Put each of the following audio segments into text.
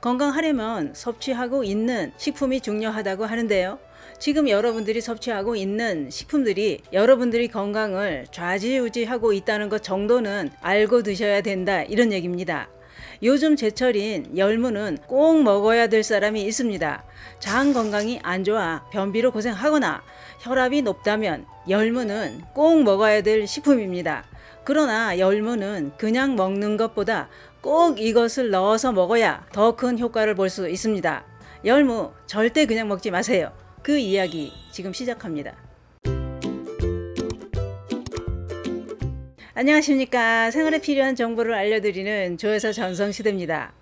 건강하려면 섭취하고 있는 식품이 중요하다고 하는데요. 지금 여러분들이 섭취하고 있는 식품들이 여러분들이 건강을 좌지우지하고 있다는 것 정도는 알고 드셔야 된다, 이런 얘기입니다. 요즘 제철인 열무는 꼭 먹어야 될 사람이 있습니다. 장 건강이 안 좋아 변비로 고생하거나 혈압이 높다면 열무는 꼭 먹어야 될 식품입니다. 그러나 열무는 그냥 먹는 것보다 꼭 이것을 넣어서 먹어야 더 큰 효과를 볼 수 있습니다. 열무 절대 그냥 먹지 마세요. 그 이야기 지금 시작합니다. 안녕하십니까. 생활에 필요한 정보를 알려드리는 조여사 전성시대입니다.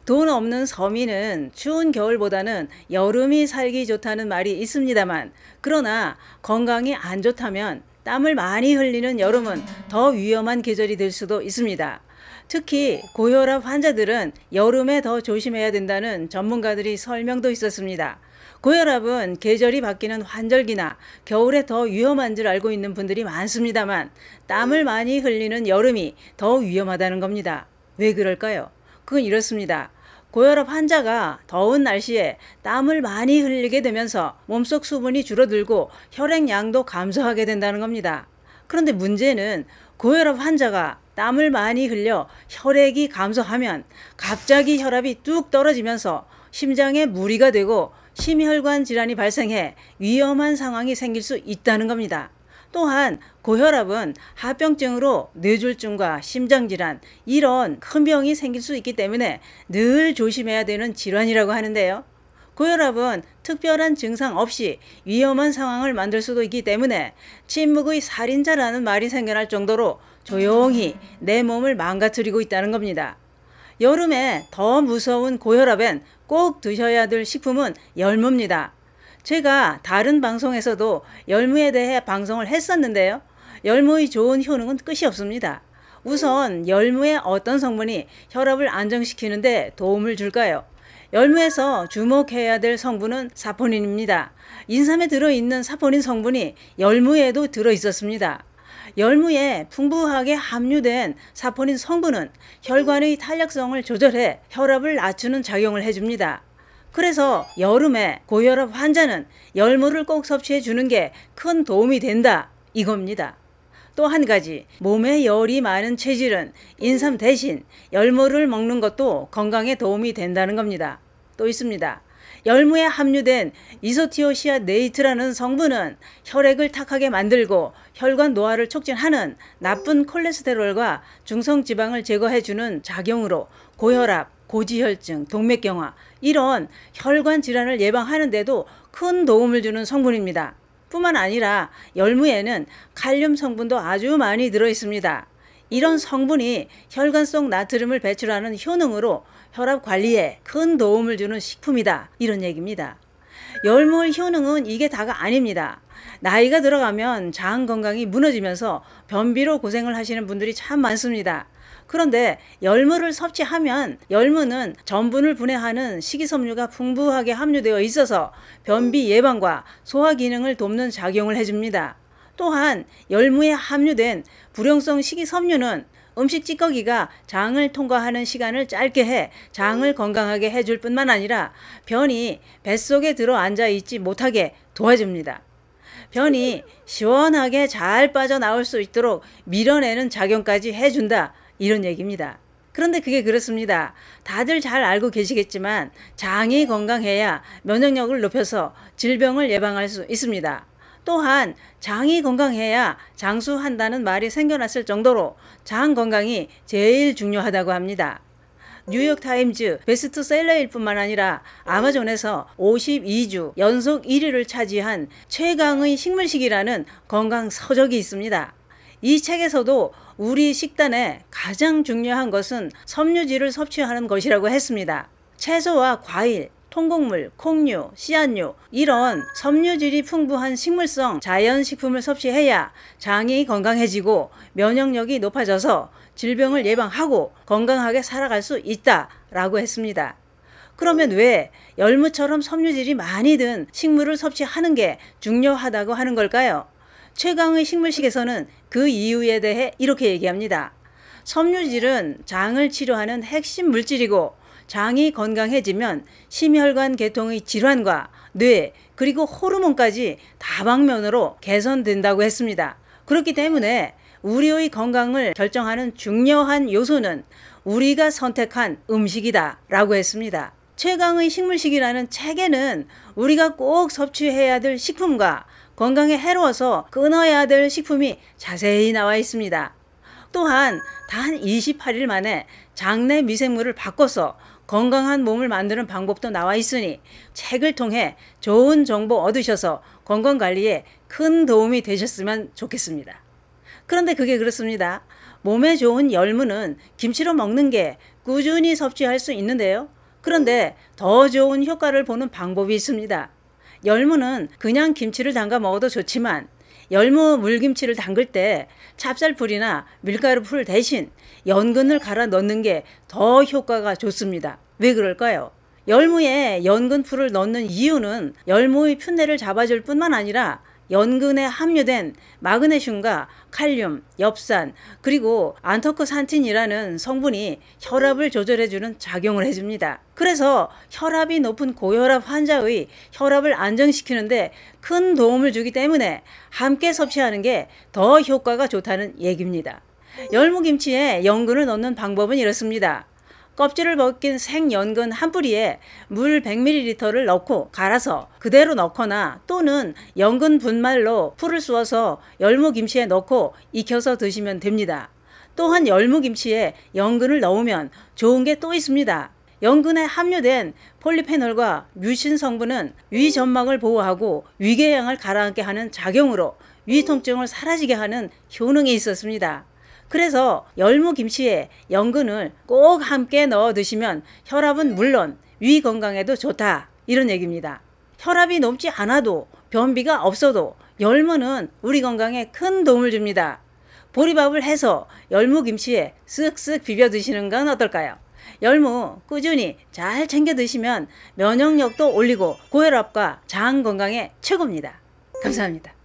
돈 없는 서민은 추운 겨울보다는 여름이 살기 좋다는 말이 있습니다만, 그러나 건강이 안 좋다면 땀을 많이 흘리는 여름은 더 위험한 계절이 될 수도 있습니다. 특히 고혈압 환자들은 여름에 더 조심해야 된다는 전문가들이 설명도 있었습니다. 고혈압은 계절이 바뀌는 환절기나 겨울에 더 위험한 줄 알고 있는 분들이 많습니다만, 땀을 많이 흘리는 여름이 더 위험하다는 겁니다. 왜 그럴까요? 그건 이렇습니다. 고혈압 환자가 더운 날씨에 땀을 많이 흘리게 되면서 몸속 수분이 줄어들고 혈액량도 감소하게 된다는 겁니다. 그런데 문제는 고혈압 환자가 땀을 많이 흘려 혈액이 감소하면 갑자기 혈압이 뚝 떨어지면서 심장에 무리가 되고 심혈관 질환이 발생해 위험한 상황이 생길 수 있다는 겁니다. 또한 고혈압은 합병증으로 뇌졸중과 심장질환, 이런 큰 병이 생길 수 있기 때문에 늘 조심해야 되는 질환이라고 하는데요. 고혈압은 특별한 증상 없이 위험한 상황을 만들 수도 있기 때문에 침묵의 살인자라는 말이 생겨날 정도로 조용히 내 몸을 망가뜨리고 있다는 겁니다. 여름에 더 무서운 고혈압엔 꼭 드셔야 될 식품은 열무입니다. 제가 다른 방송에서도 열무에 대해 방송을 했었는데요. 열무의 좋은 효능은 끝이 없습니다. 우선 열무의 어떤 성분이 혈압을 안정시키는데 도움을 줄까요? 열무에서 주목해야 될 성분은 사포닌입니다. 인삼에 들어있는 사포닌 성분이 열무에도 들어있었습니다. 열무에 풍부하게 함유된 사포닌 성분은 혈관의 탄력성을 조절해 혈압을 낮추는 작용을 해줍니다. 그래서 여름에 고혈압 환자는 열무를 꼭 섭취해 주는 게 큰 도움이 된다, 이겁니다. 또 한 가지, 몸에 열이 많은 체질은 인삼 대신 열무를 먹는 것도 건강에 도움이 된다는 겁니다. 또 있습니다. 열무에 함유된 이소티오시아네이트라는 성분은 혈액을 탁하게 만들고 혈관 노화를 촉진하는 나쁜 콜레스테롤과 중성지방을 제거해주는 작용으로 고혈압, 고지혈증, 동맥경화, 이런 혈관 질환을 예방하는 데도 큰 도움을 주는 성분입니다. 뿐만 아니라 열무에는 칼륨 성분도 아주 많이 들어있습니다. 이런 성분이 혈관 속 나트륨을 배출하는 효능으로 혈압 관리에 큰 도움을 주는 식품이다, 이런 얘기입니다. 열무의 효능은 이게 다가 아닙니다. 나이가 들어가면 장 건강이 무너지면서 변비로 고생을 하시는 분들이 참 많습니다. 그런데 열무를 섭취하면 열무는 전분을 분해하는 식이섬유가 풍부하게 함유되어 있어서 변비 예방과 소화 기능을 돕는 작용을 해줍니다. 또한 열무에 함유된 불용성 식이섬유는 음식 찌꺼기가 장을 통과하는 시간을 짧게 해 장을 건강하게 해줄 뿐만 아니라 변이 뱃속에 들어앉아 있지 못하게 도와줍니다. 변이 시원하게 잘 빠져나올 수 있도록 밀어내는 작용까지 해준다, 이런 얘기입니다. 그런데 그게 그렇습니다. 다들 잘 알고 계시겠지만 장이 건강해야 면역력을 높여서 질병을 예방할 수 있습니다. 또한 장이 건강해야 장수한다는 말이 생겨났을 정도로 장 건강이 제일 중요하다고 합니다. 뉴욕타임즈 베스트셀러일 뿐만 아니라 아마존에서 52주 연속 1위를 차지한 최강의 식물식이라는 건강 서적이 있습니다. 이 책에서도 우리 식단에 가장 중요한 것은 섬유질을 섭취하는 것이라고 했습니다. 채소와 과일, 통곡물, 콩류, 씨앗류, 이런 섬유질이 풍부한 식물성 자연식품을 섭취해야 장이 건강해지고 면역력이 높아져서 질병을 예방하고 건강하게 살아갈 수 있다라고 했습니다. 그러면 왜 열무처럼 섬유질이 많이 든 식물을 섭취하는 게 중요하다고 하는 걸까요? 최강의 식물식에서는 그 이유에 대해 이렇게 얘기합니다. 섬유질은 장을 치료하는 핵심 물질이고 장이 건강해지면 심혈관 계통의 질환과 뇌 그리고 호르몬까지 다방면으로 개선된다고 했습니다. 그렇기 때문에 우리의 건강을 결정하는 중요한 요소는 우리가 선택한 음식이다 라고 했습니다. 최강의 식물식이라는 책에는 우리가 꼭 섭취해야 될 식품과 건강에 해로워서 끊어야 될 식품이 자세히 나와 있습니다. 또한 단 28일 만에 장내 미생물을 바꿔서 건강한 몸을 만드는 방법도 나와 있으니 책을 통해 좋은 정보 얻으셔서 건강관리에 큰 도움이 되셨으면 좋겠습니다. 그런데 그게 그렇습니다. 몸에 좋은 열무는 김치로 먹는 게 꾸준히 섭취할 수 있는데요. 그런데 더 좋은 효과를 보는 방법이 있습니다. 열무는 그냥 김치를 담가 먹어도 좋지만 열무 물김치를 담글 때 찹쌀풀이나 밀가루풀 대신 연근을 갈아 넣는 게 더 효과가 좋습니다. 왜 그럴까요? 열무에 연근풀을 넣는 이유는 열무의 풋내를 잡아줄 뿐만 아니라 연근에 함유된 마그네슘과 칼륨, 엽산, 그리고 안토크산틴이라는 성분이 혈압을 조절해주는 작용을 해줍니다. 그래서 혈압이 높은 고혈압 환자의 혈압을 안정시키는데 큰 도움을 주기 때문에 함께 섭취하는 게 더 효과가 좋다는 얘기입니다. 열무김치에 연근을 넣는 방법은 이렇습니다. 껍질을 벗긴 생연근 한 뿌리에 물 100ml를 넣고 갈아서 그대로 넣거나 또는 연근 분말로 풀을 쑤어서 열무김치에 넣고 익혀서 드시면 됩니다. 또한 열무김치에 연근을 넣으면 좋은 게 또 있습니다. 연근에 함유된 폴리페놀과 뮤신 성분은 위 점막을 보호하고 위궤양을 가라앉게 하는 작용으로 위 통증을 사라지게 하는 효능이 있었습니다. 그래서 열무김치에 연근을 꼭 함께 넣어 드시면 혈압은 물론 위 건강에도 좋다 이런 얘기입니다. 혈압이 높지 않아도 변비가 없어도 열무는 우리 건강에 큰 도움을 줍니다. 보리밥을 해서 열무김치에 쓱쓱 비벼 드시는 건 어떨까요? 열무 꾸준히 잘 챙겨 드시면 면역력도 올리고 고혈압과 장 건강에 최고입니다. 감사합니다.